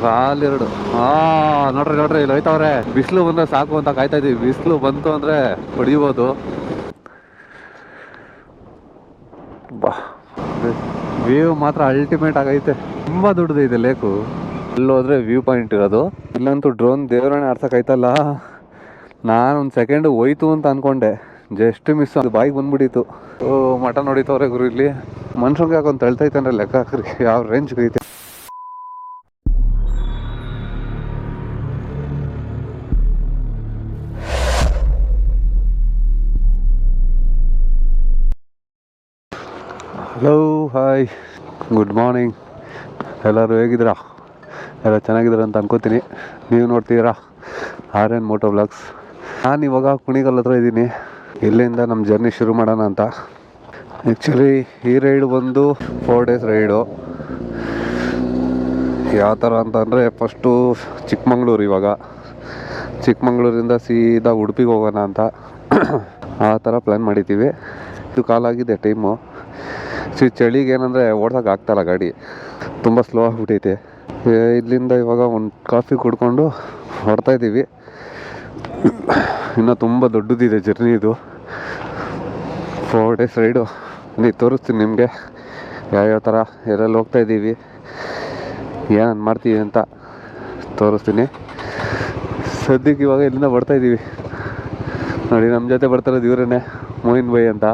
ಕಾಲಿರಡು ನೋಡ್ರಿ ನೋಡ್ರಿ ಇಲ್ಲಿ ಹೋಯ್ತವ್ರೆ. ಬಿಸಿಲು ಬಂದ್ರೆ ಸಾಕು ಅಂತ ಕಾಯ್ತಾ ಇದೀವಿ. ಬಿಸಿಲು ಬಂತು ಅಂದ್ರೆ ಹೊಡಿಬೋದು. ಬಾ ವ್ಯೂ ಮಾತ್ರ ಅಲ್ಟಿಮೇಟ್ ಆಗೈತೆ. ತುಂಬಾ ದೊಡ್ಡದೈತೆ ಲೇಕು. ಅಲ್ಲೋದ್ರೆ ವ್ಯೂ ಪಾಯಿಂಟ್ ಇರೋದು. ಇಲ್ಲಂತೂ ಡ್ರೋನ್ ದೇವರಾಣೆ ಆಡ್ಸೋಕ್ಕಾಯ್ತಲ್ಲ. ನಾನು ಒಂದು ಸೆಕೆಂಡ್ ಹೋಯ್ತು ಅಂತ ಅನ್ಕೊಂಡೆ, ಜಸ್ಟ್ ಮಿಸ್. ಅದು ಬಾಯಿಗೆ ಬಂದ್ಬಿಟ್ಟಿತ್ತು. ಮಟನ್ ಹೊಡಿತವ್ರೆ ಗುರು ಇಲ್ಲಿ. ಮನುಷ್ಯಂಗೆ ಹಾಕೊಂಡು ತಳ್ತೈತೆ ಅಂದ್ರೆ ಲೆಕ್ಕ ಹಾಕ್ರಿ ಯಾವ ರೇಂಜ್ ಐತೆ. Hello, hi, good morning. ಎಲ್ಲರೂ ಹೇಗಿದ್ದೀರಾ? ಎಲ್ಲ ಚೆನ್ನಾಗಿದ್ದೀರ ಅಂತ ಅನ್ಕೋತೀನಿ. ನೀವು ನೋಡ್ತಿದ್ದೀರಾ RN ಮೋಟೋ ವ್ಲಾಗ್ಸ್. ನಾನು ಇವಾಗ ಕುಣಿಗಲ್ ಹತ್ರ ಇದ್ದೀನಿ. ಇಲ್ಲಿಂದ ನಮ್ಮ ಜರ್ನಿ ಶುರು ಮಾಡೋಣ ಅಂತ. ಆ್ಯಕ್ಚುಲಿ ಈ ರೈಡ್ ಬಂದು 4 days ರೈಡು. ಯಾವ ಥರ ಅಂತಂದರೆ ಫಸ್ಟು ಚಿಕ್ಕಮಂಗ್ಳೂರು, ಇವಾಗ ಚಿಕ್ಕಮಂಗ್ಳೂರಿಂದ ಸೀದಾ ಉಡುಪಿಗೆ ಹೋಗೋಣ ಅಂತ ಆ ಥರ ಪ್ಲ್ಯಾನ್ ಮಾಡಿದ್ದೀವಿ. ಇದು ಕಾಲಾಗಿದೆ ಟೈಮು. ಚಳಿಗೆ ಏನಂದರೆ ಓಡ್ಸೋಕೆ ಆಗ್ತಾಯಿಲ್ಲ, ಗಾಡಿ ತುಂಬ ಸ್ಲೋ ಆಗಿಬಿಟ್ಟೈತೆ. ಇಲ್ಲಿಂದ ಇವಾಗ ಒಂದು ಕಾಫಿ ಕುಡ್ಕೊಂಡು ಹೊರಡ್ತಾಯಿದ್ದೀವಿ. ಇನ್ನೂ ತುಂಬ ದೊಡ್ಡದಿದೆ ಜರ್ನಿ ಇದು. 4 days ರೈಡು. ನೀವು ತೋರಿಸ್ತೀನಿ ನಿಮಗೆ ಯಾವ್ಯಾವ ಥರ ಎಲ್ಲೆಲ್ಲಿ ಹೋಗ್ತಾಯಿದ್ದೀವಿ, ಏನೇನು ಮಾಡ್ತೀವಿ ಅಂತ ತೋರಿಸ್ತೀನಿ. ಸದ್ಯಕ್ಕೆ ಇವಾಗ ಇಲ್ಲಿಂದ ಬರ್ತಾಯಿದ್ದೀವಿ ನೋಡಿ. ನಮ್ಮ ಜೊತೆ ಬರ್ತಾಯಿರೋದು ಇವರೇ, ಮೋಯಿನ್ ಬೈ ಅಂತ.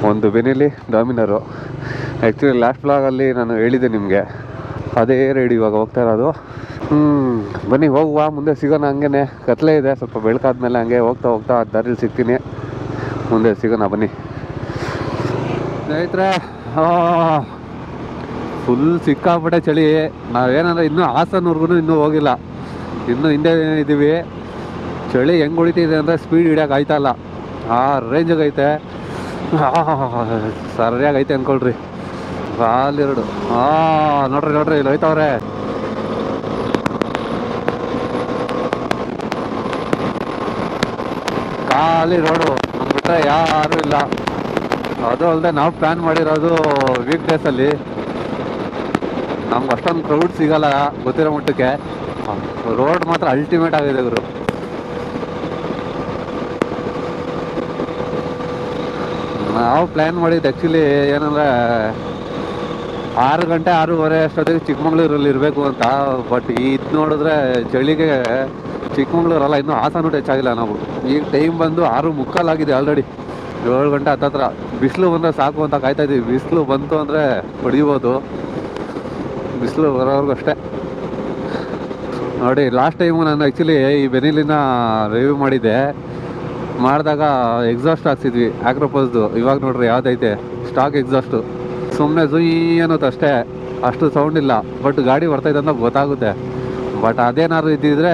ಒಂದು ಬೆನಿಲಿ ಡಾಮಿನರು. ಆ್ಯಕ್ಚುಲಿ ಲಾಸ್ಟ್ ಬ್ಲಾಗಲ್ಲಿ ನಾನು ಹೇಳಿದ್ದೆ ನಿಮಗೆ, ಅದೇ ರೈಡ್ ಇವಾಗ ಹೋಗ್ತಾ ಇರೋದು. ಬನ್ನಿ ಹೋಗುವ, ಮುಂದೆ ಸಿಗೋಣ. ಹಂಗೇ ಕತ್ಲೆ ಇದೆ, ಸ್ವಲ್ಪ ಬೆಳಕಾದ್ಮೇಲೆ ಹಂಗೆ ಹೋಗ್ತಾ ಹೋಗ್ತಾ ದಾರಿಲಿ ಸಿಗ್ತೀನಿ. ಮುಂದೆ ಸಿಗೋಣ ಬನ್ನಿ ಸ್ನೇಹಿತರೆ. ಫುಲ್ ಸಿಕ್ಕಾಪಟ್ಟೆ ಚಳಿ. ನಾವೇನಂದ್ರೆ ಇನ್ನೂ ಹಾಸನವರೆಗೂ ಇನ್ನೂ ಹೋಗಿಲ್ಲ, ಇನ್ನೂ ಹಿಂದೆ ಇದ್ದೀವಿ. ಚಳಿ ಹೆಂಗೆ ಹೊಡಿತಿದೆ ಅಂದರೆ ಸ್ಪೀಡ್ ಹಿಡಿಯೋಕೆ ಆಯ್ತಾಯಿಲ್ಲ, ಆ ರೇಂಜಿಗೆ ಐತೆ. ಸರಿಯಾಗಿ ಐತೆ ಅಂದ್ಕೊಳ್ರಿ. ಕಾಲಿರಡು ನೋಡ್ರಿ ನೋಡ್ರಿ ಇಲ್ಲಿ ಹೋಯ್ತವ್ರೆ. ಖಾಲಿ ರೋಡು, ಬಿಟ್ಟರೆ ಯಾರೂ ಇಲ್ಲ. ಅದು ಅಲ್ಲದೆ ನಾವು ಪ್ಲ್ಯಾನ್ ಮಾಡಿರೋದು ವೀಕ್ ಡೇಸಲ್ಲಿ. ನಮ್ಗೆ ಅಷ್ಟೊಂದು ಕ್ರೌಡ್ ಸಿಗಲ್ಲ ಗೊತ್ತಿರೋ ಮಟ್ಟಕ್ಕೆ. ರೋಡ್ ಮಾತ್ರ ಅಲ್ಟಿಮೇಟ್ ಆಗಿದೆ ಗುರು. ನಾವು ಪ್ಲ್ಯಾನ್ ಮಾಡಿದ್ದು ಆ್ಯಕ್ಚುಲಿ ಏನಂದರೆ 6 ಗಂಟೆ 6:30 ಅಷ್ಟೊತ್ತಿಗೆ ಚಿಕ್ಕಮಂಗ್ಳೂರಲ್ಲಿ ಇರಬೇಕು ಅಂತ. ಬಟ್ ಇದು ನೋಡಿದ್ರೆ ಚಳಿಗೆ ಚಿಕ್ಕಮಂಗ್ಳೂರಲ್ಲ, ಇನ್ನೂ ಹಾಸನ ಟಚ್ ಆಗಿಲ್ಲ ನಾವು. ಈಗ ಟೈಮ್ ಬಂದು 6:45 ಆಗಿದೆ ಆಲ್ರೆಡಿ. 7 ಗಂಟೆ ಹತ್ತತ್ರ. ಬಿಸಿಲು ಬಂದರೆ ಸಾಕು ಅಂತ ಕಾಯ್ತಾ ಇದ್ದೀವಿ. ಬಿಸಿಲು ಬಂತು ಅಂದರೆ ಹೊಡಿಬೋದು. ಬಿಸಿಲು ಬರೋವರೆಗೂ ಅಷ್ಟೇ ನೋಡಿ. ಲಾಸ್ಟ್ ಟೈಮು ನಾನು ಆ್ಯಕ್ಚುಲಿ ಈ ಬೆನಿಲಿನ ರಿವ್ಯೂ ಮಾಡಿದಾಗ ಎಕ್ಸಾಸ್ಟ್ ಹಾಕ್ಸಿದ್ವಿ ಆಕ್ರೋಪಸ್ದು. ಇವಾಗ ನೋಡ್ರಿ ಯಾವುದೈತೆ ಸ್ಟಾಕ್ ಎಕ್ಸಾಸ್ಟು. ಸುಮ್ಮನೆ ಜುಯ್ ಅನ್ನೋದು ಅಷ್ಟೇ, ಅಷ್ಟು ಸೌಂಡ್ ಇಲ್ಲ. ಬಟ್ ಗಾಡಿ ಬರ್ತೈತೆ ಅಂತ ಗೊತ್ತಾಗುತ್ತೆ. ಬಟ್ ಅದೇನಾದ್ರು ಇದ್ದಿದ್ರೆ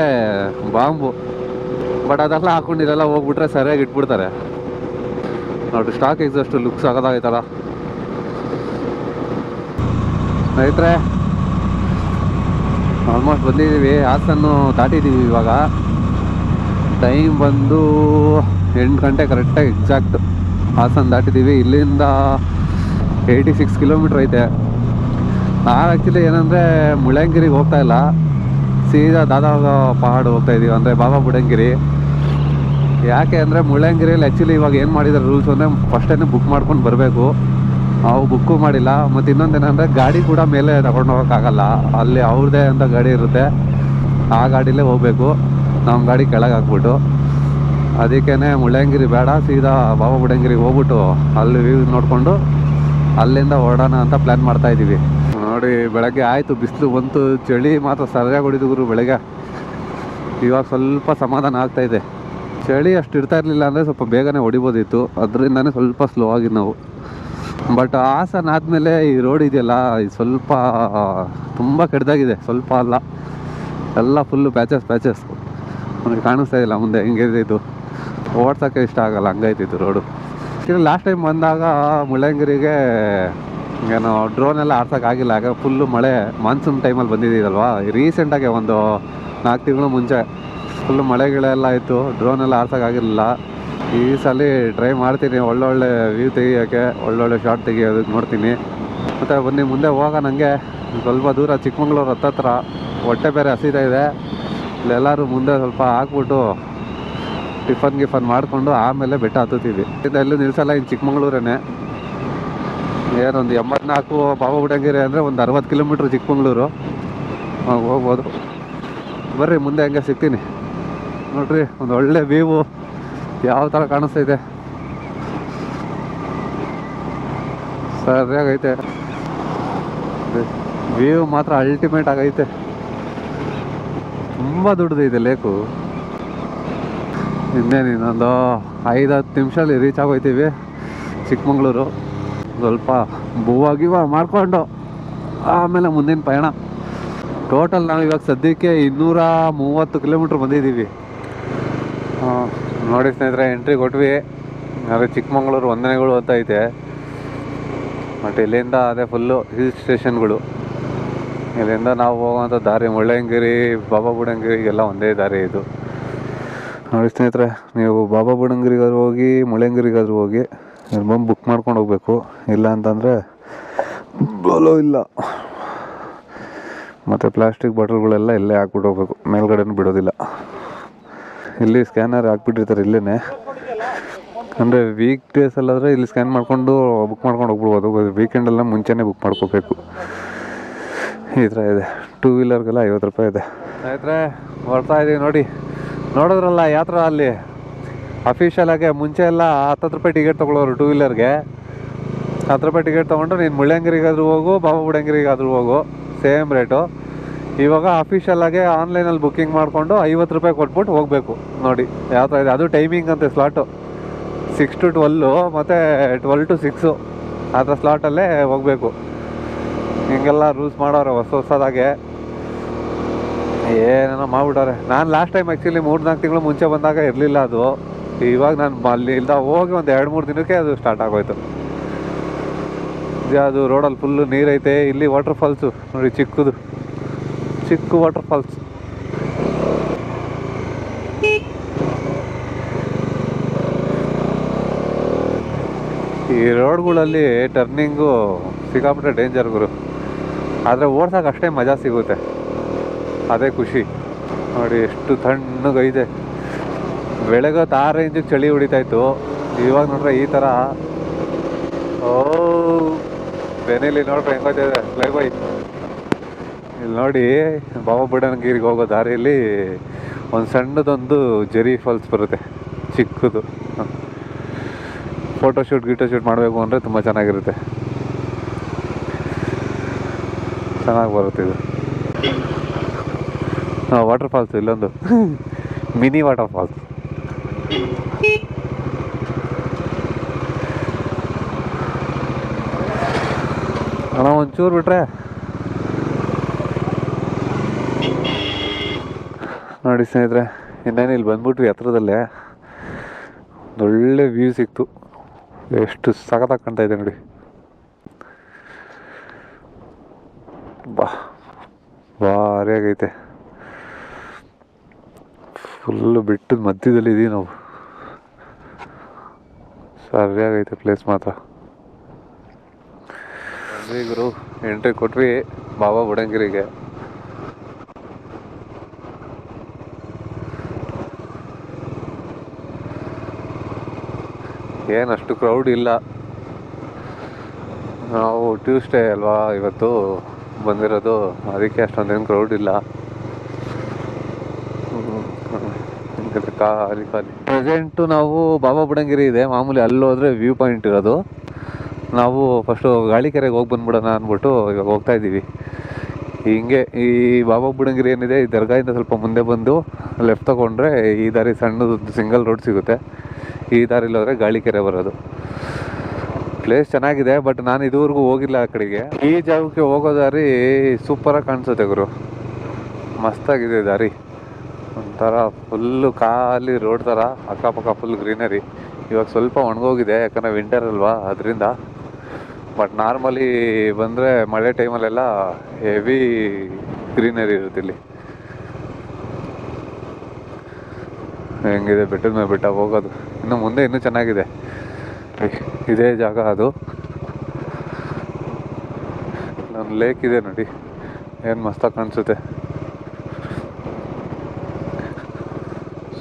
ಬಾಂಬು. ಬಟ್ ಅದೆಲ್ಲ ಹಾಕೊಂಡಿರಲ್ಲ, ಹೋಗ್ಬಿಟ್ರೆ ಸರಿಯಾಗಿ ಇಟ್ಬಿಡ್ತಾರೆ ನೋಡಿ. ಸ್ಟಾಕ್ ಎಕ್ಸಾಸ್ಟು ಲುಕ್ಸ್ ಆಗೋದಾಗೈತಲ್ಲ ಸ್ನೇಹಿತರೆ. ಆಲ್ಮೋಸ್ಟ್ ಬಂದಿದ್ದೀವಿ, ಹಾಸನ್ನು ದಾಟಿದ್ದೀವಿ. ಇವಾಗ ಟೈಮ್ ಬಂದು 8 ಗಂಟೆ ಕರೆಕ್ಟಾಗಿ ಎಕ್ಸಾಕ್ಟ್ ಹಾಸನ ದಾಟಿದ್ದೀವಿ. ಇಲ್ಲಿಂದ 86 ಕಿಲೋಮೀಟ್ರ್ ಐತೆ. ನಾವು ಆ್ಯಕ್ಚುಲಿ ಏನಂದರೆ ಮುಳ್ಳಯ್ಯನಗಿರಿಗೆ ಹೋಗ್ತಾಯಿಲ್ಲ, ಸೀದಾ ದಾದಾ ಪಹಾಡ್ ಹೋಗ್ತಾಯಿದ್ದೀವಿ, ಅಂದರೆ ಬಾಬಾ ಬುಡನ್ಗಿರಿ. ಯಾಕೆ ಅಂದರೆ ಮುಳ್ಳಯ್ಯನಗಿರಿಯಲ್ಲಿ ಆ್ಯಕ್ಚುಲಿ ಇವಾಗ ಏನು ಮಾಡಿದ್ದಾರೆ ರೂಲ್ಸ್ ಅಂದರೆ ಫಸ್ಟೇ ಬುಕ್ ಮಾಡ್ಕೊಂಡು ಬರಬೇಕು. ನಾವು ಬುಕ್ಕು ಮಾಡಿಲ್ಲ. ಮತ್ತು ಇನ್ನೊಂದೇನೆಂದರೆ ಗಾಡಿ ಕೂಡ ಮೇಲೆ ತಗೊಂಡು ಹೋಗೋಕ್ಕಾಗಲ್ಲ, ಅಲ್ಲಿ ಅವ್ರದ್ದೇ ಅಂತ ಗಾಡಿ ಇರುತ್ತೆ, ಆ ಗಾಡಿಲೇ ಹೋಗಬೇಕು. ನಮ್ಮ ಗಾಡಿ ಕೆಳಗೆ ಹಾಕ್ಬಿಟ್ಟು. ಅದಕ್ಕೇ ಮುಳ್ಳಯ್ಯನಗಿರಿ ಬೇಡ, ಸೀದಾ ಬಾಬಾ ಬುಡನ್ಗಿರಿಗೆ ಹೋಗ್ಬಿಟ್ಟು ಅಲ್ಲಿ ವ್ಯೂ ನೋಡಿಕೊಂಡು ಅಲ್ಲಿಂದ ಹೊರಡೋಣ ಅಂತ ಪ್ಲ್ಯಾನ್ ಮಾಡ್ತಾಯಿದ್ದೀವಿ ನೋಡಿ. ಬೆಳಗ್ಗೆ ಆಯಿತು, ಬಿಸಿಲು ಬಂತು, ಚಳಿ ಮಾತ್ರ ಸರಿಯಾಗಿ ಹೊಡಿದ್ರು ಬೆಳಗ್ಗೆ. ಇವಾಗ ಸ್ವಲ್ಪ ಸಮಾಧಾನ ಆಗ್ತಾಯಿದೆ. ಚಳಿ ಅಷ್ಟು ಇರ್ತಾ ಇರಲಿಲ್ಲ ಅಂದರೆ ಸ್ವಲ್ಪ ಬೇಗನೆ ಹೊಡಿಬೋದಿತ್ತು, ಅದರಿಂದನೇ ಸ್ವಲ್ಪ ಸ್ಲೋ ಆಗಿದ್ದು ನಾವು. ಬಟ್ ಹಾಸನ ಆದಮೇಲೆ ಈ ರೋಡ್ ಇದೆಯಲ್ಲ, ಇದು ಸ್ವಲ್ಪ ತುಂಬ ಕೆಟ್ಟದಾಗಿದೆ. ಸ್ವಲ್ಪ ಅಲ್ಲ, ಎಲ್ಲ ಫುಲ್ಲು ಪ್ಯಾಚಸ್ ನನಗೆ ಕಾಣಿಸ್ತಾ ಇಲ್ಲ ಮುಂದೆ ಹೆಂಗಿದ್ದು. ಓಡ್ಸೋಕ್ಕೆ ಇಷ್ಟ ಆಗಲ್ಲ, ಹಂಗೈತಿತ್ತು ರೋಡು. ಲಾಸ್ಟ್ ಟೈಮ್ ಬಂದಾಗ ಮುಳ್ಳಯ್ಯನಗಿರಿಗೆ ಏನೋ ಡ್ರೋನೆಲ್ಲ ಆಡ್ಸೋಕ್ಕಾಗಿಲ್ಲ, ಯಾಕೆ ಫುಲ್ಲು ಮಳೆ ಮಾನ್ಸೂನ್ ಟೈಮಲ್ಲಿ ಬಂದಿದ್ದೀರಲ್ವಾ. ರೀಸೆಂಟಾಗಿ ಒಂದು 4 ತಿಂಗಳು ಮುಂಚೆ ಫುಲ್ಲು ಮಳೆಗಳೆಲ್ಲ ಇತ್ತು, ಡ್ರೋನೆಲ್ಲ ಆಡ್ಸೋಕ್ಕಾಗಿರಲಿಲ್ಲ. ಈ ಸಲ ಟ್ರೈ ಮಾಡ್ತೀನಿ, ಒಳ್ಳೊಳ್ಳೆ ವ್ಯೂ ತೆಗಿಯೋಕ್ಕೆ, ಒಳ್ಳೊಳ್ಳೆ ಶಾರ್ಟ್ ತೆಗಿಯೋದಕ್ಕೆ ನೋಡ್ತೀನಿ. ಮತ್ತು ಬನ್ನಿ ಮುಂದೆ ಹೋಗೋಣ. ನನಗೆ ಸ್ವಲ್ಪ ದೂರ ಚಿಕ್ಕಮಂಗ್ಳೂರು ಹತ್ತತ್ರ ಹೊಟ್ಟೆ ಬೇರೆ ಹಸಿತಾ ಇದೆ. ಇಲ್ಲೆಲ್ಲರೂ ಮುಂದೆ ಸ್ವಲ್ಪ ಹಾಕ್ಬಿಟ್ಟು ಟಿಫನ್ ಮಾಡಿಕೊಂಡು ಆಮೇಲೆ ಬೆಟ್ಟ ಹತ್ತುತ್ತೀವಿ. ಎಲ್ಲೂ ನಿಲ್ಸಲ್ಲ, ಇನ್ನು ಚಿಕ್ಕಮಂಗ್ಳೂರೇ. ಏನೊಂದು 84 ಬಾಬಾ ಬುಡನ್ಗಿರಿ ಅಂದರೆ ಒಂದು 60 ಕಿಲೋಮೀಟ್ರ್ ಚಿಕ್ಕಮಂಗ್ಳೂರು. ಹೋಗ್ಬೋದು. ಬರ್ರಿ ಮುಂದೆ ಹಂಗೆ ಸಿಗ್ತೀನಿ. ನೋಡ್ರಿ ಒಂದು ಒಳ್ಳೆ ವ್ಯೂವು ಯಾವ ಥರ ಕಾಣಿಸ್ತೈತೆ, ಸರಿಯಾಗೈತೆ. ವ್ಯೂ ಮಾತ್ರ ಅಲ್ಟಿಮೇಟ್ ಆಗೈತೆ. ತುಂಬ ದೊಡ್ಡದೈತೆ ಲೇಕು. ಇನ್ನೇನು ಇನ್ನೊಂದು 5-10 ನಿಮಿಷದಲ್ಲಿ ರೀಚ್ ಆಗೋಯ್ತೀವಿ ಚಿಕ್ಕಮಂಗ್ಳೂರು. ಸ್ವಲ್ಪ ಬೂವಾಗಿವ ಮಾಡಿಕೊಂಡು ಆಮೇಲೆ ಮುಂದಿನ ಪಯಣ. ಟೋಟಲ್ ನಾವು ಇವಾಗ ಸದ್ಯಕ್ಕೆ 230 ಕಿಲೋಮೀಟ್ರ್ ಬಂದಿದ್ದೀವಿ. ನೋಡಿ ಸ್ನೇಹಿತರೆ, ಎಂಟ್ರಿ ಕೊಟ್ವಿ. ಅದೇ ಚಿಕ್ಕಮಂಗ್ಳೂರು ವಂದನೆಗಳು ಅಂತ ಐತೆ. ಮತ್ತು ಇಲ್ಲಿಂದ ಅದೇ ಫುಲ್ಲು ಹಿಲ್ ಸ್ಟೇಷನ್ಗಳು. ಇಲ್ಲಿಂದ ನಾವು ಹೋಗುವಂಥ ದಾರಿ ಮುಳ್ಳಯ್ಯನಗಿರಿ, ಬಾಬಾ ಬುಡನ್ಗಿರಿಗೆಲ್ಲ ಒಂದೇ ದಾರಿ ಇದು. ನೋಡಿ ಸ್ನೇಹಿತರೆ, ನೀವು ಬಾಬಾ ಬುಡನ್ಗಿರಿಗಾದ್ರೂ ಹೋಗಿ ಮುಳ್ಳಯ್ಯನಗಿರಿಗಾದ್ರೂ ಹೋಗಿ ಬಂದು ಬುಕ್ ಮಾಡ್ಕೊಂಡು ಹೋಗ್ಬೇಕು. ಇಲ್ಲ ಅಂತಂದರೆ ಬೋಲೋ ಇಲ್ಲ. ಮತ್ತು ಪ್ಲಾಸ್ಟಿಕ್ ಬಾಟಲ್ಗಳೆಲ್ಲ ಇಲ್ಲೇ ಹಾಕ್ಬಿಟ್ಟು ಹೋಗ್ಬೇಕು, ಮೇಲ್ಗಡೆನೂ ಬಿಡೋದಿಲ್ಲ. ಇಲ್ಲಿ ಸ್ಕ್ಯಾನರ್ ಹಾಕ್ಬಿಟ್ಟಿರ್ತಾರೆ ಇಲ್ಲೇ. ಅಂದರೆ ವೀಕ್ ಡೇಸಲ್ಲಾದರೆ ಇಲ್ಲಿ ಸ್ಕ್ಯಾನ್ ಮಾಡಿಕೊಂಡು ಬುಕ್ ಮಾಡ್ಕೊಂಡು ಹೋಗ್ಬಿಡ್ಬೋದು. ವೀಕೆಂಡೆಲ್ಲ ಮುಂಚೆನೇ ಬುಕ್ ಮಾಡ್ಕೋಬೇಕು. ಈ ಥರ ಇದೆ. 2 ವೀಲರ್ಗೆಲ್ಲ 50 ರೂಪಾಯಿ ಇದೆ. ಸ್ನೇಹಿತರೆ ಬರ್ತಾ ಇದ್ದೀವಿ ನೋಡಿ. ನೋಡಿದ್ರಲ್ಲ ಯಾವ ಥರ ಅಲ್ಲಿ ಅಫಿಷಿಯಲ್ ಆಗಿ ಮುಂಚೆ ಎಲ್ಲ 10 ರೂಪಾಯಿ ಟಿಕೆಟ್ ತೊಗೊಳೋರು 2 ವೀಲರ್ಗೆ. 10 ರೂಪಾಯಿ ಟಿಕೆಟ್ ತೊಗೊಂಡು ನೀನು ಮುಳ್ಳಯ್ಯನಗಿರಿಗಾದ್ರೂ ಹೋಗು, ಬಾಬಾ ಬುಡನ್ಗಿರಿಗಾದ್ರೂ ಹೋಗು, ಸೇಮ್ ರೇಟು. ಇವಾಗ ಅಫಿಷಿಯಲ್ ಆಗಿ ಆನ್ಲೈನಲ್ಲಿ ಬುಕ್ಕಿಂಗ್ ಮಾಡಿಕೊಂಡು 50 ರೂಪಾಯಿ ಕೊಟ್ಬಿಟ್ಟು ಹೋಗಬೇಕು. ನೋಡಿ ಯಾವ ಥರ ಇದೆ. ಅದು ಟೈಮಿಂಗ್ ಅಂತೆ, ಸ್ಲಾಟು 6 to 12 ಮತ್ತು 12 to 6 ಆ ಥರ ಸ್ಲಾಟಲ್ಲೇ ಹೋಗಬೇಕು. ಹಿಂಗೆಲ್ಲ ರೂಲ್ಸ್ ಮಾಡೋರು ಹೊಸದಾಗೆ, ಏನೇನೋ ಮಾಡ್ಬಿಟ್ಟವ್ರೆ. ನಾನು ಲಾಸ್ಟ್ ಟೈಮ್ ಆ್ಯಕ್ಚುಲಿ 3-4 ತಿಂಗಳು ಮುಂಚೆ ಬಂದಾಗ ಇರಲಿಲ್ಲ ಅದು. ಇವಾಗ ನಾನು ಅಲ್ಲಿ ಇಲ್ದ ಹೋಗಿ ಒಂದು 2-3 ದಿನಕ್ಕೆ ಅದು ಸ್ಟಾರ್ಟ್ ಆಗೋಯ್ತು. ಅದು ರೋಡಲ್ಲಿ ಫುಲ್ಲು ನೀರೈತೆ. ಇಲ್ಲಿ ವಾಟರ್ ಫಾಲ್ಸು ನೋಡಿ, ಚಿಕ್ಕ ವಾಟರ್ ಫಾಲ್ಸ್. ಈ ರೋಡ್ಗಳಲ್ಲಿ ಟರ್ನಿಂಗು ಸಿಕ್ಕಾಪಟ್ಟೆ ಡೇಂಜರ್ ಗುರು. ಆದರೆ ಓಡ್ಸೋಕೆ ಅಷ್ಟೇ ಮಜಾ ಸಿಗುತ್ತೆ, ಅದೇ ಖುಷಿ. ನೋಡಿ ಎಷ್ಟು ತಣ್ಣಗೈತೆ. ಬೆಳಗ್ಗೆ 6 ಇಂಚಿಗೆ ಚಳಿ ಹೊಡಿತಾಯಿತ್ತು. ಇವಾಗ ನೋಡ್ರೆ ಈ ಥರ. ಓ ಬೆನೇಲಿ ನೋಡ್ರೆ ಹೆಂಗೋತಿದೆ ಫ್ಲೈ ಬೈ. ಇಲ್ಲಿ ನೋಡಿ, ಬಾಬಾ ಬುಡನ್ಗಿರಿಗೆ ಹೋಗೋ ದಾರಿಯಲ್ಲಿ ಒಂದು ಸಣ್ಣದೊಂದು ಜರಿ ಫಾಲ್ಸ್ ಬರುತ್ತೆ, ಚಿಕ್ಕದು. ಫೋಟೋಶೂಟ್ ಮಾಡಬೇಕು ಅಂದರೆ ತುಂಬ ಚೆನ್ನಾಗಿರುತ್ತೆ, ಚೆನ್ನಾಗಿ ಬರುತ್ತೆ ಇದು. ವಾಟರ್ ಫಾಲ್ಸ್ ಇಲ್ಲೊಂದು ಮಿನಿ ವಾಟರ್ ಫಾಲ್ಸ್. ಅಣ್ಣ ಒಂಚೂರು ಬಿಟ್ರೆ ನೋಡಿ ಸ್ನೇಹಿತರೆ, ಇನ್ನೇನು ಇಲ್ಲಿ ಬಂದ್ಬಿಟ್ವಿ ಹತ್ರದಲ್ಲೇ. ಒಳ್ಳೆ ವ್ಯೂ ಸಿಕ್ತು. ಎಷ್ಟು ಸಖತ್ತಾಗಿ ಕಾಣ್ತಾ ಇದೆ ನೋಡಿ. ಭಾರಿಯಾಗೈತೆ. ಫುಲ್ಲು ಬೆಟ್ಟದ ಮಧ್ಯದಲ್ಲಿ ಇದೀವಿ ನಾವು. ಸರಿಯಾಗೈತೆ ಪ್ಲೇಸ್ ಮಾತ್ರ. ಗುರು ಎಂಟ್ರಿ ಕೊಟ್ವಿ ಬಾಬಾ ಬುಡನ್ಗಿರಿಗೆ. ಏನಷ್ಟು ಕ್ರೌಡ್ ಇಲ್ಲ. ನಾವು ಟ್ಯೂಸ್ಡೇ ಅಲ್ವಾ ಇವತ್ತು ಬಂದಿರೋದು, ಅದಕ್ಕೆ ಅಷ್ಟೊಂದೇನು ಕ್ರೌಡ್ ಇಲ್ಲ. ಖಾಲಿ ಪ್ರೆಸೆಂಟು ನಾವು ಬಾಬಾ ಬುಡನ್ಗಿರಿ ಇದೆ ಮಾಮೂಲಿ, ಅಲ್ಲೋದ್ರೆ ವ್ಯೂ ಪಾಯಿಂಟ್ ಇರೋದು. ನಾವು ಫಸ್ಟು ಗಾಳಿಕೆರೆಗೆ ಹೋಗಿ ಬಂದ್ಬಿಡೋಣ ಅಂದ್ಬಿಟ್ಟು ಇವಾಗ ಹೋಗ್ತಾ ಇದ್ದೀವಿ. ಹಿಂಗೆ ಈ ಬಾಬಾ ಬುಡನ್ಗಿರಿ ಏನಿದೆ, ಈ ದರ್ಗಾದಿಂದ ಸ್ವಲ್ಪ ಮುಂದೆ ಬಂದು ಲೆಫ್ಟ್ ತೊಗೊಂಡ್ರೆ ಈ ದಾರಿ ಸಣ್ಣದು ಸಿಂಗಲ್ ರೋಡ್ ಸಿಗುತ್ತೆ. ಈ ದಾರಿಲಿ ಹೋದರೆ ಗಾಳಿಕೆರೆ ಬರೋದು. ಪ್ಲೇಸ್ ಚೆನ್ನಾಗಿದೆ, ಬಟ್ ನಾನು ಇದುವರೆಗೂ ಹೋಗಿಲ್ಲ ಆ ಕಡೆಗೆ. ಈ ಜಾಗಕ್ಕೆ ಹೋಗೋ ದಾರಿ ಸೂಪರಾಗಿ ಕಾಣಿಸುತ್ತೆ ಗುರು, ಮಸ್ತಾಗಿದೆ ದಾರಿ. ಒಂಥರ ಫುಲ್ಲು ಖಾಲಿ ರೋಡ್ ಥರ, ಅಕ್ಕಪಕ್ಕ ಫುಲ್ ಗ್ರೀನರಿ. ಇವಾಗ ಸ್ವಲ್ಪ ಒಣಗೋಗಿದೆ ಯಾಕಂದರೆ ವಿಂಟರ್ ಅಲ್ವಾ ಅದರಿಂದ. ಬಟ್ ನಾರ್ಮಲಿ ಬಂದರೆ ಮಳೆ ಟೈಮಲ್ಲೆಲ್ಲ ಹೆವಿ ಗ್ರೀನರಿ ಇರುತ್ತೆ ಇಲ್ಲಿ. ಹೆಂಗಿದೆ ಬೆಟ್ಟದ ಮೇಲೆ ಬೆಟ್ಟ ಹೋಗೋದು. ಇನ್ನು ಮುಂದೆ ಇನ್ನೂ ಚೆನ್ನಾಗಿದೆ. ಇದೇ ಜಾಗ ಅದು. ಒಂದು ಲೇಕ್ ಇದೆ ನೋಡಿ, ಏನು ಮಸ್ತಾಗಿ ಕಾಣಿಸುತ್ತೆ.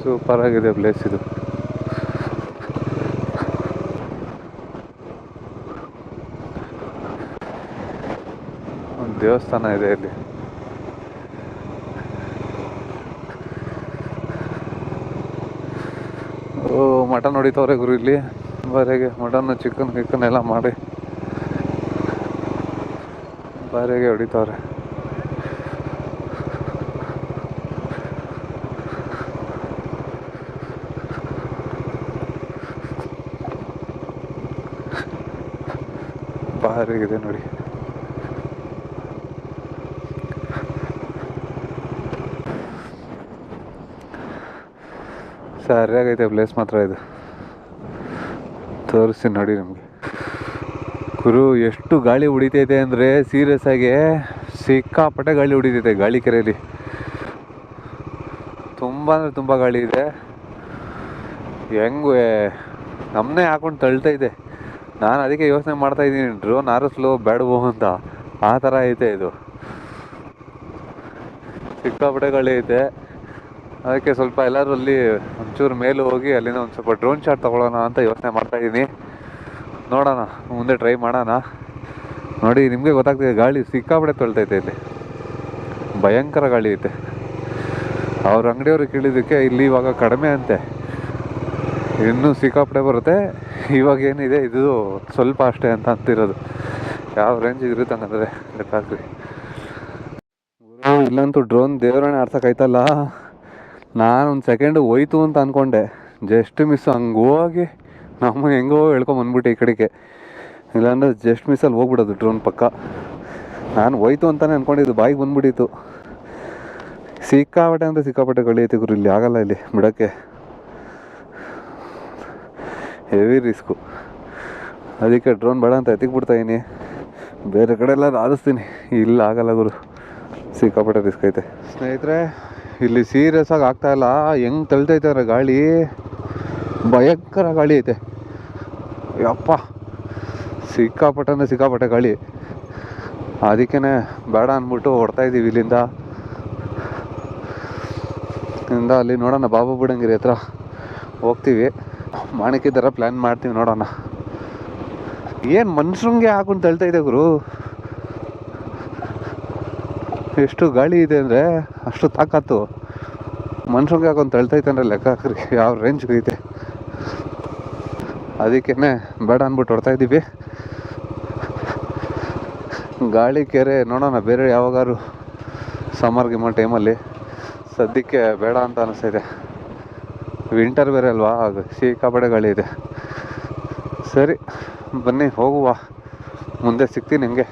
ಸೂಪರ್ ಆಗಿದೆ ಪ್ಲೇಸ್ ಇದು. ಒಂದು ದೇವಸ್ಥಾನ ಇದೆ ಇಲ್ಲಿ. ಓ, ಮಟನ್ ಹೊಡಿತವ್ರೆ ಗುರು ಇಲ್ಲಿ. ಬಾರಿಗೆ ಮಟನ್ ಚಿಕನ್ ಗಿಕ್ಕನ್ ಎಲ್ಲ ಮಾಡಿ ಬಾರಿಗೆ ಹೊಡಿತವ್ರೆ. ಬಾರಿಗಿದೆ ನೋಡಿ. ಸರಿಯಾಗೈತೆ ಪ್ಲೇಸ್ ಮಾತ್ರ ಇದು. ತೋರಿಸ್ತೀನಿ ನೋಡಿ ನಿಮಗೆ. ಗುರು ಎಷ್ಟು ಗಾಳಿ ಹೊಡಿತೈತೆ ಅಂದರೆ ಸೀರಿಯಸ್ ಆಗಿ ಸಿಕ್ಕಾಪಟ್ಟೆ ಗಾಳಿ ಹೊಡಿತೈತೆ ಗಾಳಿ ಕೆರೆಯಲ್ಲಿ. ತುಂಬ ಅಂದರೆ ತುಂಬ ಗಾಳಿ ಇದೆ. ಹೆಂಗೆ ನಮ್ಮನ್ನೇ ಹಾಕೊಂಡು ತಳ್ತೈತೆ. ನಾನು ಅದಕ್ಕೆ ಯೋಚನೆ ಮಾಡ್ತಾಯಿದ್ದೀನಿ, ಡ್ರೋನ್ ಹಾರಿಸ್ಲೋ ಬೇಡವೋ ಅಂತ. ಆ ಥರ ಐತೆ ಇದು. ಸಿಕ್ಕಾಪಟ್ಟೆ ಗಾಳಿ ಐತೆ. ಅದಕ್ಕೆ ಸ್ವಲ್ಪ ಎಲ್ಲರೂ ಅಲ್ಲಿ ಒಂಚೂರು ಮೇಲೆ ಹೋಗಿ ಅಲ್ಲಿಂದ ಒಂದು ಸ್ವಲ್ಪ ಡ್ರೋನ್ ಶಾಟ್ ತೊಗೊಳ್ಳೋಣ ಅಂತ ಯೋಚನೆ ಮಾಡ್ತಾಯಿದ್ದೀನಿ. ನೋಡೋಣ, ಮುಂದೆ ಟ್ರೈ ಮಾಡೋಣ. ನೋಡಿ, ನಿಮಗೆ ಗೊತ್ತಾಗ್ತಿದೆ ಗಾಳಿ ಸಿಕ್ಕಾಪಟ್ಟೆ ತೊಳ್ತೈತೆ ಇಲ್ಲಿ. ಭಯಂಕರ ಗಾಳಿ ಐತೆ. ಅವ್ರ ಅಂಗಡಿಯವ್ರಿಗೆ ಕೇಳಿದ್ದಕ್ಕೆ ಇಲ್ಲಿ ಇವಾಗ ಕಡಿಮೆ ಅಂತೆ, ಇನ್ನೂ ಸಿಕ್ಕಾಪಟ್ಟೆ ಬರುತ್ತೆ. ಇವಾಗ ಏನಿದೆ ಇದು ಸ್ವಲ್ಪ ಅಷ್ಟೇ ಅಂತ ಅಂತಿರೋದು. ಯಾವ ರೇಂಜ್ ಇರುತ್ತೆ ಹಂಗಂದ್ರೆ ಲೆಕ್ಕ ಹಾಕ್ರಿ. ಇಲ್ಲಂತೂ ಡ್ರೋನ್ ದೇವರನ್ನೇ ಆಡ್ಸೋಕ್ಕಾಯ್ತಲ್ಲ. ನಾನು ಒಂದು ಸೆಕೆಂಡು ಹೋಯ್ತು ಅಂತ ಅಂದ್ಕೊಂಡೆ, ಜಸ್ಟ್ ಮಿಸ್ ಹಂಗೆ ಹೋಗಿ ನಮ್ಮ ಹೆಂಗೋ ಹೇಳ್ಕೊಂಬಂದ್ಬಿಟ್ಟೆ ಈ ಕಡೆಗೆ. ಇಲ್ಲಾಂದ್ರೆ ಜಸ್ಟ್ ಮಿಸ್ಸಲ್ಲಿ ಹೋಗ್ಬಿಡೋದು ಡ್ರೋನ್ ಪಕ್ಕ. ನಾನು ಹೋಯ್ತು ಅಂತಲೇ ಅಂದ್ಕೊಂಡಿದ್ದು, ಬಾಯಿಗೆ ಬಂದ್ಬಿಟ್ಟಿತ್ತು. ಸಿಕ್ಕಾಪಟ್ಟೆ ಅಂದರೆ ಸಿಕ್ಕಾಪಟ್ಟೆ ಗಾಳಿ ಐತೆ ಗುರು ಇಲ್ಲಿ. ಆಗಲ್ಲ ಇಲ್ಲಿ ಬಿಡೋಕ್ಕೆ, ಹೆವಿ ರಿಸ್ಕು. ಅದಕ್ಕೆ ಡ್ರೋನ್ ಬೇಡ ಅಂತ ಎತ್ತಿಕ್ಬಿಡ್ತಾಯಿನಿ. ಬೇರೆ ಕಡೆ ಎಲ್ಲ ಆರಿಸ್ತೀನಿ, ಇಲ್ಲ ಆಗಲ್ಲ ಗುರು, ಸಿಕ್ಕಾಪಟ್ಟೆ ರಿಸ್ಕ್ ಐತೆ. ಸ್ನೇಹಿತರೆ, ಇಲ್ಲಿ ಸೀರಿಯಸ್ ಆಗಿ ಆಗ್ತಾಯಿಲ್ಲ. ಹೆಂಗೆ ತಳ್ತೈತೆ ಗಾಳಿ, ಭಯಂಕರ ಗಾಳಿ ಐತೆ. ಯಪ್ಪ, ಸಿಕ್ಕಾಪಟ್ಟೆ ಅಂದರೆ ಸಿಕ್ಕಾಪಟ್ಟೆ ಗಾಳಿ. ಅದಕ್ಕೇ ಬೇಡ ಅಂದ್ಬಿಟ್ಟು ಹೊಡ್ತಾಯಿದ್ದೀವಿ ಇಲ್ಲಿಂದ. ಅಲ್ಲಿ ನೋಡೋಣ, ಬಾಬಾ ಬುಡಂಗಿರಿ ಹತ್ರ ಹೋಗ್ತೀವಿ. ಮಾಣಿಕ್ಯ ಥರ ಪ್ಲ್ಯಾನ್ ಮಾಡ್ತೀವಿ, ನೋಡೋಣ. ಏನು ಮನುಷ್ಯಂಗೆ ಹಾಕೊಂಡು ತಳ್ತೈತೆ ಗುರು. ಎಷ್ಟು ಗಾಳಿ ಇದೆ ಅಂದರೆ ಅಷ್ಟು ತಾಕತ್ತು. ಮನುಷ್ಯಂಗೆ ಹಾಕೊಂಡು ತಳ್ತೈತೆ ಅಂದರೆ ಲೆಕ್ಕ ಹಾಕ್ರಿ ಯಾವ ರೇಂಜ್ಗೆ ಐತೆ. ಅದಕ್ಕೇ ಬೇಡ ಅಂದ್ಬಿಟ್ಟು ಹೊಡ್ತಾಯಿದ್ದೀವಿ. ಗಾಳಿ ಕೆರೆ ನೋಡೋಣ ಬೇರೆ ಯಾವಾಗಾರು ಸಮ್ಮರ್ ಗಿಮ್ಮರ್ ಟೈಮಲ್ಲಿ. ಸದ್ಯಕ್ಕೆ ಬೇಡ ಅಂತ ಅನ್ನಿಸ್ತೈತೆ. ವಿಂಟರ್ ಬೇರೆ ಅಲ್ವಾ, ಸಿಕ್ಕಾಪಟ್ಟೆ ಗಾಳಿ ಇದೆ. ಸರಿ, ಬನ್ನಿ ಹೋಗುವ, ಮುಂದೆ ಸಿಗ್ತೀನಿ ನಿಮಗೆ.